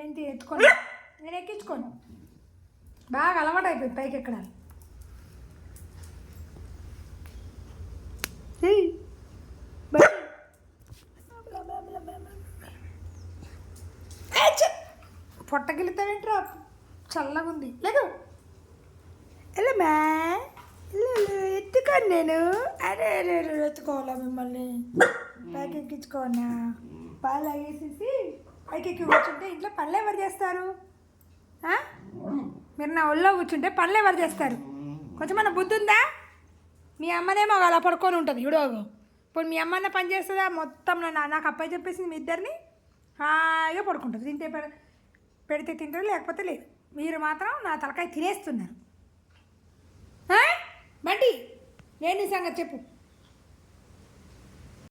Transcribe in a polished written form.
ఏంటి ఎత్తుకోను, నేను ఎక్కించుకోను. బాగా అలవాటు అయిపోయింది పైకి ఎక్కడాలి. పొట్టగిలుతావేంట్రా, చల్లగా ఉంది. లేదు వెళ్ళమ్మా, ఎత్తుకోను నేను. అరే అరే ఎత్తుకోవాలా మిమ్మల్ని? పైకి ఎక్కించుకోనా? పాలు తాగేసేసి పైకి ఎక్కి కూర్చుంటే ఇంట్లో పనులు ఎవరు చేస్తారు? మీరు నా ఒళ్ళో కూర్చుంటే పనులు ఎవరు చేస్తారు? కొంచెం మన బుద్ధి ఉందా? మీ అమ్మనేమో అలా పడుకొని ఉంటుంది ఇడోగో. ఇప్పుడు మీ అమ్మన్న పని చేస్తుందా? మొత్తం నాకు అబ్బాయి చెప్పేసింది మీ ఇద్దరిని హాయిగా పడుకుంటుంది. తింటే పెడితే తింటారు, లేకపోతే లేదు. మీరు మాత్రం నా తలకాయ తినేస్తున్నారు. బండి నేను సంగతి చెప్పు.